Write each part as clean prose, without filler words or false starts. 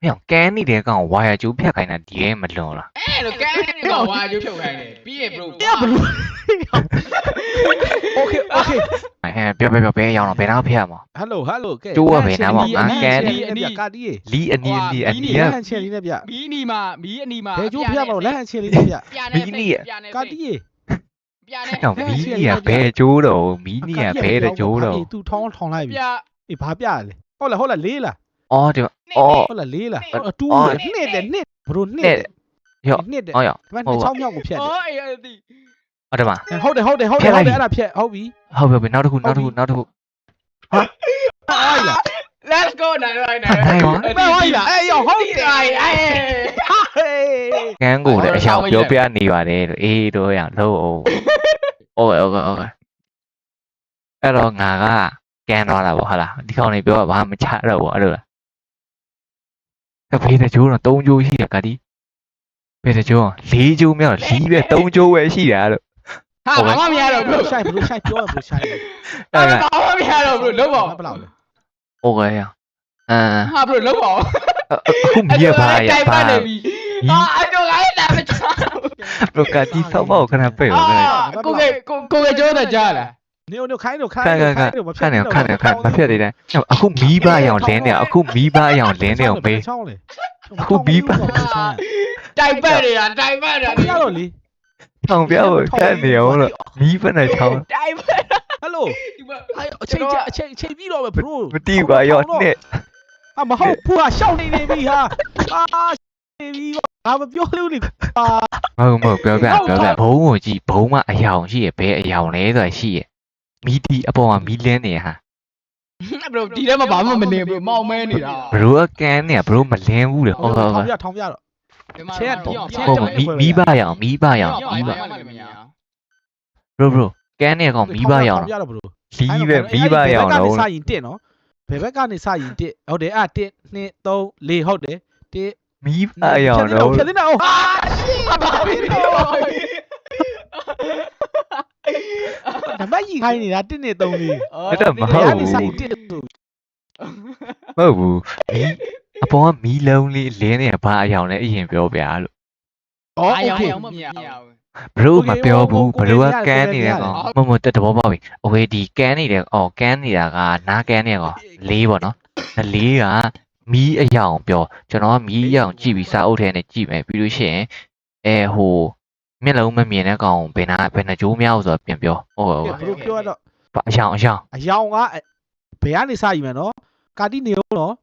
ဟဲ့ကန်းနေတဲ့ကောင်ဝါယာကျိုးဖြတ်ခိုင်းတာဒီရဲမလွန်လား အဲ့လိုကန်းနေတော့ဝါကျိုးဖြုတ်ခိုင်းတယ်ပြီးရင် bro ပြဘလို့โอเคโอเค ဟဲ့ပြောဘယ်အောင်တော့ဘယ်တော့ဖျက်မှာ ဟယ်လိုဟယ်လိုကဲ ကျိုးကဘယ်နားမှာငါကန်းနေ ကာတီး လီအနီက လက်ဟန်ချယ်လေးနဲ့ဗျ မီးအနီမှာမီးအနီမှာ ဘယ်ကျိုးပြမလို့လက်ဟန်ချယ်လေးနဲ့ဗျ ကာတီး ပြနဲ့ တော့မီးနီကဘယ်ကျိုးတော့မီးနီကဘယ်တဲ့ကျိုးတော့ သူထောင်းလိုက်ပြီ ပြ အေးဘာပြလဲဟုတ်လားလေးလား အော်ဒီအော် ဟုတ်လားလေးလားတူးနှစ်တယ်နှစ်ဘလို့နှစ် ရော့ နှစ်တယ် ဟောရော့ ဒီမှာ6မြောက်ကိုဖြတ်တယ် အော်အေးဒီ ဟုတ်တယ်မ ဟုတ်တယ်အဲ့ဒါဖြတ်ဟုတ်ပြီ ဟုတ်ပြီနောက်တစ်ခုဟာ အိုင်လား let's go နိုင် ဟဲ့ရော အိုင်လားအေးရောဟုတ်တယ် ကန်းကိုလည်းအယောင်ပြောပြနေပါတယ်လို့အေးတော့ရလို့ဟုတ်အဲ့တော့ငါကကန်သွားတာပေါ့ဟုတ်လားဒီကောင်နေပြောတာဘာမှမချတော့ဘူးအဲ့လိုလားကဖေးတဲ့ကျိုးတော့3ကျိုးရှိတယ်ကတိဖေးတဲ့ကျိုး4ကျိုးမြောက်လီးပဲ3ကျိုးပဲရှိတာလို့ ဟာဘာမှမရတော့ bro ဆိုင်ဘလို့ဆိုင်ပြောဘလို့ဆိုင် ဘာမှမရတော့ bro လုံးပါ ဘယ်လောက်လဲ โอเคရအမ် ဟာ bro လုံးပါ အခုမရပါရပါ ဟာအတော့ကလည်းမချ ဘလိုကတိဆောက်ဖို့ခဏပြေဦးခဏ ကိုကကျိုးတာကြားလား နေနေခိုင်းတော့ ခဏမဖြတ်သေးတယ်အခုမီးပါရောင်လင်းနေအခုမီးပါရောင်လင်းနေအောင်မေး ချောင်းလေ တိုက်ပတ်နေတာ ရတော့လေ ထောင်ပြဖို့ခက်နေအောင်လို့မီးပနဲ့ချောင်း တိုက်ပတ် ဟယ်လိုအချိန်ပြီးတော့ပဲ bro မတိပါရောနဲ့ မဟုတ်ဖူဟာရှောက်နေပြီဟာနေပြီငါမပြောလို့လေ မဟုတ်ပြောပြဘုံကိုကြည့်ဘုံမှာအယောင်ရှိရဘဲအယောင်လဲဆိုတာရှိရမီးတီအပေါ်မှာမီးလင်းနေဟာ bro ဒီထဲမှာဘာမှမနေ bro မောင်မဲနေတာ ဘရိုကကန်နေဘရိုမလင်းဘူးလေဟုတ် ထောင်ပြတော့ မီးပါရောင်ဘရိုကန်နေကောင်မီးပါရောင်လီးပဲမီးပါရောင်တော့ စရင်တက်နော်ဘယ်ဘက်ကနေစရင်တက်ဟုတ်တယ်အဲ့1 2 3 4ဟုတ်တယ်1 မီးပါရောင်တော့ ဖြတ်နေတာဟာရှိပါပြီဓမ္မကြီးခိုင်းနေတာ1 2 3 4 အဲ့တော့မဟုတ် နေ ဘူး စရင်တက်ဆို မဟုတ်ဘူးမီးအပေါ်ကမီးလုံးလေးလင်းနေဘာအယောင်လဲအရင်ပြောပြလို့ အော် အာ โอ ရောင် เค ရောင်မမြင်ဘူး ဘရိုမပြောဘူးဘရိုကကန်နေတဲ့ကောင်မတဘောပေါက်ပြီโอเคဒီကန်နေတဲ့ကန်နေတာကနားကန်နေကောင်4ပေါ့နော်4ကမီးအယောင်ပြောကျွန်တော်ကမီးအယောင်ကြည့်ပြီးစာအုပ်ထဲနဲ့ကြည့်မယ်ပြီးလို့ရှိရင်ဟိုမျက်လုံးမမြင်တဲ့ကောင်ဘယ်နှကြိုးများဆိုတော့ပြန်ပြောဟုတ် ဘယ်လိုပြောတော့ အယောင် အယောင်ကဘယ်ကနေစယူမယ်နော်ကာတီနေဦးနော်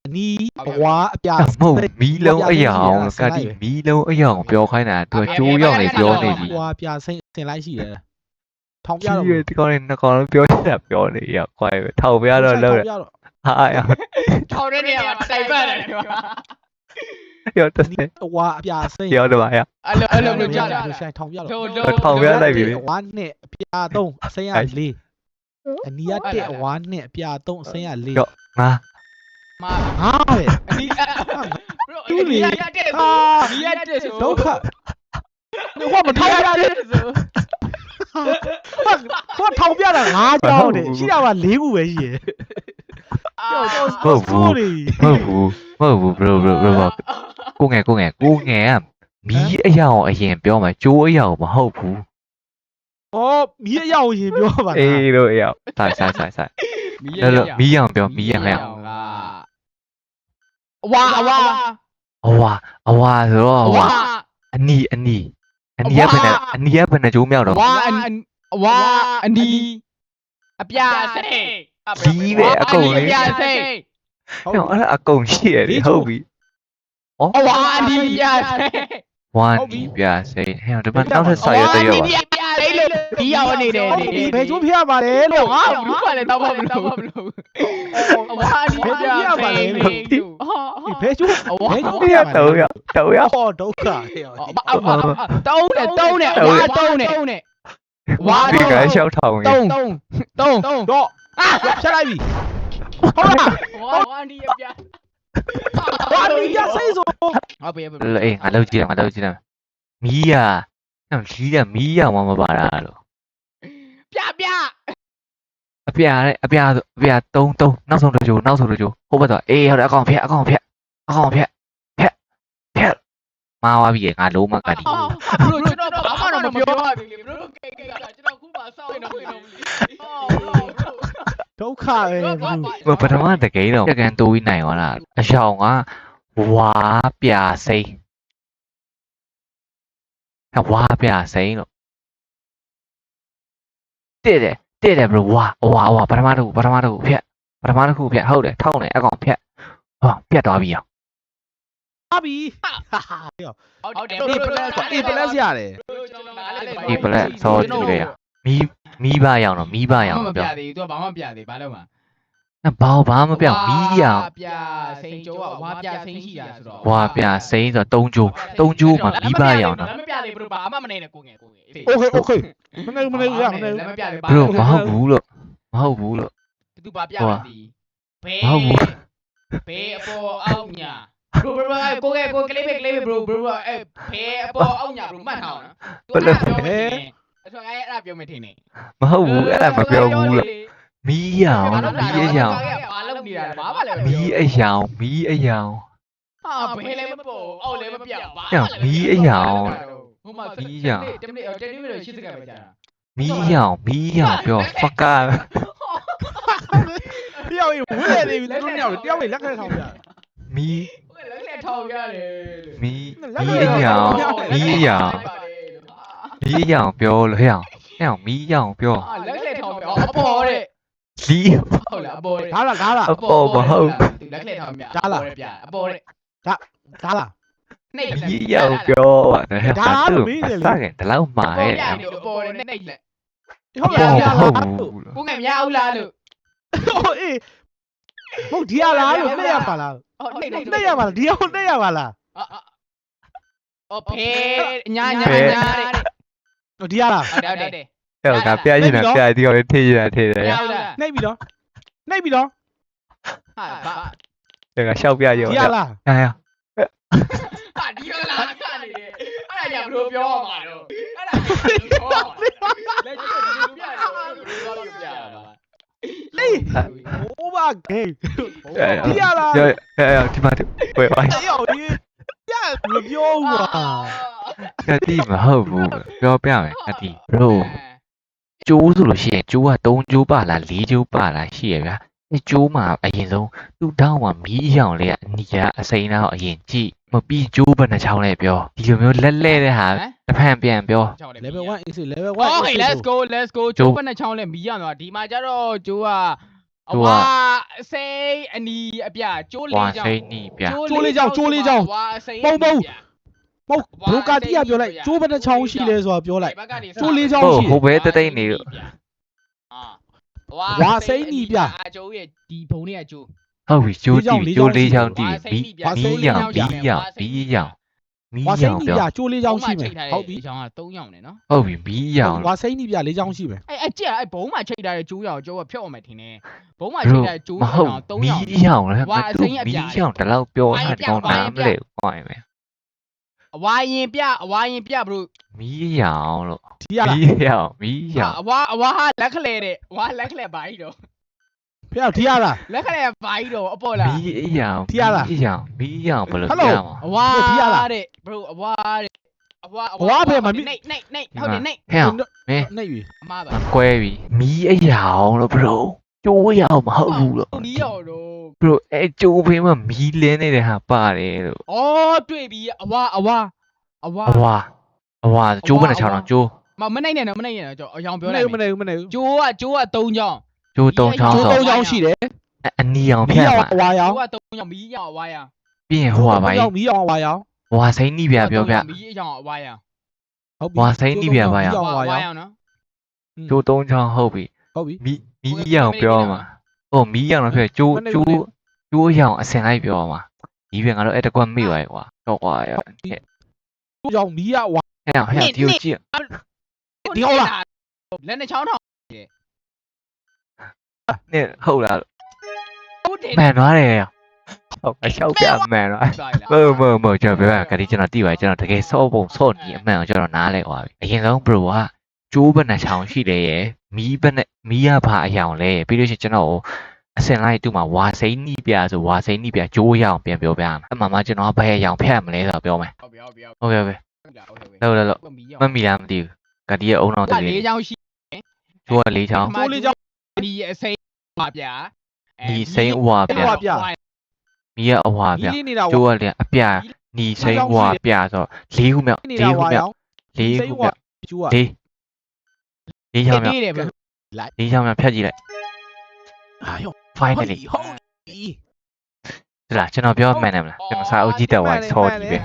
အနီးအဝါအပြာ မဟုတ်မီးလုံးအယောင်ကတိမီးလုံးအယောင်ပြောခိုင်းတာသူကကြိုးရောက်နေပြောနေပြီ ဟွာပြဆင်လိုက်ရှိတယ်ထောင်ပြ ကြီး တော့ ရဒီကောင်နဲ့ကောင်ပြောနေတာပြောနေရခွိုင်းပဲထောက်ပြတော့လောက်ဟာ ထောင်တဲ့နေရာမှာတိုက်ပတ်တယ်ဒီမှာ ရောတက်စ အဝါအပြာဆင် ရောတော့ပါရ အဲ့လိုကြားတာ ဆိုင်ထောင်ပြတော့ ထောင်ပြလိုက်ပြီ အဝါနဲ့အပြာ3အစင်ရ4အနီးရ1အဝါနဲ့အပြာ3အစင်ရ4 ငါ မာ ဟာပဲ အနီး bro အနီးရတဲ့ဆိုဒီရတဲ့ဆို ဒုက္ခဟောမထောင်ပြတယ် ဆို ဟောထောင်ပြတာ5ကြောင်းတယ်ရှိတာက4ခုပဲရှိရယ် ဟုတ်ဘူး bro ကိုငယ်ကမီးအယောင်အရင်ပြောမှာကြိုးအယောင်မဟုတ်ဘူး ဩမီးအယောင်ရင်ပြောပါလား အေးလို့အယောင်ဆိုင် မီး လို့မီးယောင်ပြောမီးယောင်ဟဲ့ အဝါ အဝါဆိုတော့ဟိုအနီကဘယ်နဲ့ကြိုးမြောက်တော့ အဝါအနီးအပြာစိတ် ကြီးပဲအကုန်လေး အပြာစိတ် အဲ့ဒါအကုန်ရှိရတယ်ဟုတ်ပြီ အဝါအနီးပြစိတ် ဝမ်းဒီပြစိဟဲ့ဒီမှာနောက်ထပ်စာရွက်တစ်ရွက်ပါ လိမ့်လို့ဒီရောက်နေတယ် ဒီဘယ်ကျိုးဖျားပါလဲလို့ ငါဘူးကလည်းတော့မလို့အဝါအနီးပြစိတ် ဘယ်ကျိုး အဝါ တော့ ဟောဒုက္ခဟဲ့ တုံးတယ်ဝါတုံးတယ်ဝါ ဒီကရှောက်ထောင်ရင် တုံး တော့ဖြတ်လိုက်ပြီဟုတ်လား ဝါအနီးပြ ဘာလို့ရစိတ်ဆို ဟုတ်ပြီ အေးငါလောက်ကြည့်တယ်မီးရလီးရမီးရောင်မပါတာလို့ ပြ အပြာ3နောက်ဆုံးတစ်ကြိုးဟိုဘက်တော့အေးဟုတ်တယ်အကောင်ဖြတ် မှားသွားပြီငါလုံးမကတိ ဘရိုကျွန်တော်ဘာမှတော့မပြောပါဘူးလေဘရိုကဲကျွန်တော်ခုမှစောက်နေတော့ ဒုက္ခပဲ ပထမတကယ်တော့တကန်တိုးပြီးနိုင်သွားတာအရှောင်ကဝါပြစိမ့်ဝါပြစိမ့်လို့တဲ့ဘရိုဝါပထမတစ်ခုဖြတ်ဟုတ်တယ်ထောက်နေအကောင်ဖြတ်ဟောပြတ်သွားပြီအောင် ဟာပြီ ဟုတ်တယ် A plus ရတယ် ဒီပလက်စောကြည့်ရမီးပါအောင်တော့မီးပါအောင် မပြ ပြော သေးဘူး तू ဘာမှမပြသေးဘာလို့မှာ ဘာမပြောင်းမီးအောင် ပြစိန်ကျိုးကဝါပြစိန်ရှိတာဆိုတော့ ဝါပြစိမ့်ဆိုတော့3ကျိုးမှာမီးပါအောင်တော့ မပြသေးဘူးဘာမှမနေနဲ့ကိုငယ် โอเคမနေရမနေ လက်မပြသေး ဘရိုမဟုတ်ဘူးလို့ သူဘာပြမသိဘေးအပေါ်အောက်ညာဘရိုကိုကလေးပဲဘရိုအဲဘေးအပေါ်အောက်ညာဘရိုမှတ်ထားအောင်နော်သူကပြောမယ်အဲ့ဆိုအဲ့ဒါပြောမယ်ထင်နေ မဟုတ်ဘူးအဲ့ဒါမပြောဘူးလို့မီးအောင်မီးအယောင် ဘာလုပ်နေတာဘာမှလည်း မီးအယောင် ဟာဘယ်လည်းမပေါ်အောက်လည်းမပြဘာ မီးအယောင် ဟိုမှာ မီးရောင် တမီးတော့80စက္ကန့်ပဲကြာတာ မီးရောင်ပြောဖကာ တယောက်ဝင်းနေပြီသူတို့ညောင်တယောက်လက်ခက်ထောင်ပြ မီး ဟုတ်လက်လက်ထောင်ရတယ် မီးအယောင်ပြောလို့ဟဲ့အောင်မီးရောင်ပြော လက်လက်ထောင်ပြအပေါ်တဲ့ လီ ဟုတ်လားအပေါ်တဲ့ ဒါလား အပေါ်မဟုတ် လက်လက်ထောင်ပြ ဒါလား ပြအပေါ်တဲ့ ဒါလား နှိပ် မီးရောင်ပြောတယ်ဟဲ့ ဒါလားလို့မေးတယ်လေ စကန်ဒီလောက်မှာ အပေါ် ရဲ့ ပြနေအပေါ်တဲ့နှိပ်လက် ဟုတ်လား ဟုတ်ဘူး ကိုငယ်များအောင်လားလို့ ဟုတ်အေးဟုတ်ဒီရလားလို့နှိပ်ရပါလား ဟောနှိပ် နှိပ်ရပါလားဒီအောင်နှိပ်ရပါလား အော်ဖေးညာတဲ့ ဒီရလား ဟုတ်တယ် အဲ့ဒါပြချင်တာပြဒီတော့ထေးရထေးတယ် ညာလား နှိပ်ပြီးတော့ ဟာဘာ ဒါကရှောက်ပြရော ဒီရလား ဟာရ ဟာဒီလိုလားကနေတယ်အဲ့ဒါညာဘယ်လိုပြောရမှာတော့အဲ့ဒါပြောရမှာလက်ကျဒီလိုပြတယ်ဘယ်လိုပြရမှာ အေး over game ဒီရလား ဒီမှာဝယ်ပါ တယောက်ဒီရမပြောဘူးကွာ ကတိမဟုတ်ဘူးပြောပြမယ်ကတိ bro ကျိုးဆိုလို့ရှိရင်ကျိုးက3ကျိုးပါလား4ကျိုးပါလားရှိရဗျာအဲကျိုးမှာအရင်ဆုံးသူ့တောင်းမှာမီးအရောင်လေးကအနီကအစိမ်းတော့အရင်ကြည့်မပြီးကျိုးဘယ်နှချောင်းလဲပြောဒီလိုမျိုးလက်လဲတဲ့ဟာတစ်ဖန်ပြန်ပြော level 1 is level 1 Okay let's go ကျိုးဘယ်နှချောင်းလဲမီးရတော့ဒီမှာကျတော့ကျိုးကအဝါစိတ်အနီအပြကျိုး ဝါ လေးကြော စိ င့် တ်နီးပြ ကျိုးလေးကြောင့် ဝါစိတ် မဟုတ်ဘရိုကာတီကပြောလိုက်ကျိုးဘယ်နှချောင်းရှိလဲဆိုတာပြောလိုက် ကျိုးလေးချောင်းရှိ ဟိုဘဲတိတ်နေလို့ ဝါစိမ့်နီးပြ အကျိုးရဲ့ဒီဘုံလေးကကျိုး ဟုတ်ပြီကျိုးတီကျိုးလေးချောင်းတီ ဝါစိမ့်နီးပြ မီးရောင်မီးရောင်မီးရောင်မီး ဝါစိမ့် ရောင် နီး ပြော ပြကျိုးလေးချောင်းရှိမယ်ဟုတ်ပြီ ဒီချောင်းက3ရောင်နဲ့နော် ဟုတ်ပြီမီးရောင် ဝါစိမ့်နီးပြလေးချောင်းရှိမယ် အဲ့ကြက်အဲ့ဘုံမှာချိတ်ထားတဲ့ကျိုးရောင်ကျိုးကဖြုတ်အောင်မယ်ထင်တယ်ဘုံမှာချိတ်ထားတဲ့ကျိုး မ ရော ဟုတ် င်3 မီ ရောင် းရောင်လဲ ဝါ မ အ တူ စိမ်းအ မီး ပြာ ရောင်တလောက်ပြောတာကောင်းနားမလဲကွာမယ် အဝါရင်ပြဘလို့ မီးရောင်လို့ ဒီရလား မီးရောင် အဝါဟာလက်ခလဲတဲ့ဝါလက်ခလဲဘာကြီးတော့ ဖေဒီရလား လက်ခလဲဘာကြီးတော့အပေါ်လား မီးရောင်မီးရောင်ဘယ်လိုပြမှာ အဝါတဲ့ဘလို့အဝါတဲ့အဝါနှိပ်ဟုတ်တယ်နှိပ် ဟဲ့ နေပြီ အမားပါ ကွဲပြီမီးအရောင်လို့ bro ကျိုးရောင်မဟုတ်ဘူးလို့ နီးရောတော့ bro အဲကျိုးဖေးမှာမီးလင်းနေတဲ့ဟာပါတယ်လို့ အော်တွေ့ပြီအဝါ အဝါကျိုးဘယ်နှချောင်းတော့ကျိုး မနိုင်နဲ့တော့ကြောအယောင်ပြော မ လို နေ က် ဘူးမနေဘူးမနေဘူး ကျိုးက3ချောင်း ကျိုး3ချောင်း ကျိုး ဆို 3ချောင်းရှိတယ် အနီရောင် မီး ဖြတ် ရောင် မှာ အဝါရောင် ကျိုးက3ချောင်းမီးရောင်အဝါရောင် ပြီးရင်ဟိုပါပါ မီးရောင်အဝါရောင် ဝါစိမ့်နီးပြပြောပြ မီးရောင်အဝါရောင် ဟုတ်ပြီ ဝါစိမ့်နီးပြပါရ အဝါရောင် ရောင်နော် ကျိုး3ချောင်းဟုတ်ပြီ ဟုတ်ပြီ မီးရောင်ပြောမှာဟိုမီးရောင်တော့ဖြစ်ကျိုးရောင်အစင်လိုက်ပြောမှာဒီပြင်ကတော့အဲ့တကွက်မိပါကွာတော့ကွာရ ကျိုးရောင်မီးရဝါ ဟဲ့ဒီကိုကြည့် ဒီဟုတ်လားလက်နဲ့ချောင်းထောင် နဲ့ဟုတ်လား ဟုတ်တယ် မှန်သွားတယ်ဟုတ်အလျှောက်ပြမှန်သွားမကျွန်တော်ပြောရကတိကျွန်တော်တိပါတယ်ကျွန်တော်တကယ်စောပုံစောနေအမှန်ကိုကျွန်တော်နားလဲသွားပြီအရင်ဆုံး bro ကကျိုးဘယ်နှချောင်းရှိတယ်ရယ်မီးဘယ်နဲ့မီးရပါအယောင်လဲပြီးလို့ရှိရင်ကျွန်တော်အစင်လိုက်သူ့မှာဝါစိမ့်နီးပြဆိုဝါစိမ့်နီးပြကျိုးရအောင်ပြန်ပြောပြရမယ်အမှန်မှကျွန်တော်ဘယ်အယောင်ဖျက်မလဲဆိုတော့ပြောမယ် ပြီဟုတ်ပြီ ဟုတ်ကဲ့ပဲ ဟုတ်ပြီ လောက်မမီလားမသိဘူးကတိရဲ့အုံနောက်တ ဒါ လေး ၄ချောင်းရှိ ကျိုးက၄ချောင်း ကျိုးလေးချောင်း ဒီအစိမ်းပါဗျာ ဒီစိမ်းဥဝါပြ ပြ မီးရဲ့အဝါ မီး ပြ လေးနေတာ ကျိုးကလည်းအပြနီစိမ်းဥဝါပြဆို၄ခုမြောက် နေတာ ၄ခု ဝါ မြောက် ရောင် ၄ခုမြောက် ကျိုးက ၄ချောင်းမြောက် နေတယ်ဗျ ၄ချောင်းမြောက်ဖြတ်ကြည့်လိုက် အာယော finally ဟုတ်ပြီ ဒီလားကျွန်တော်ပြောမှန်တယ်မလားကျွန်တော်စာအုပ်ကြည့်တက်သွားဆော်ကြည့်ပဲ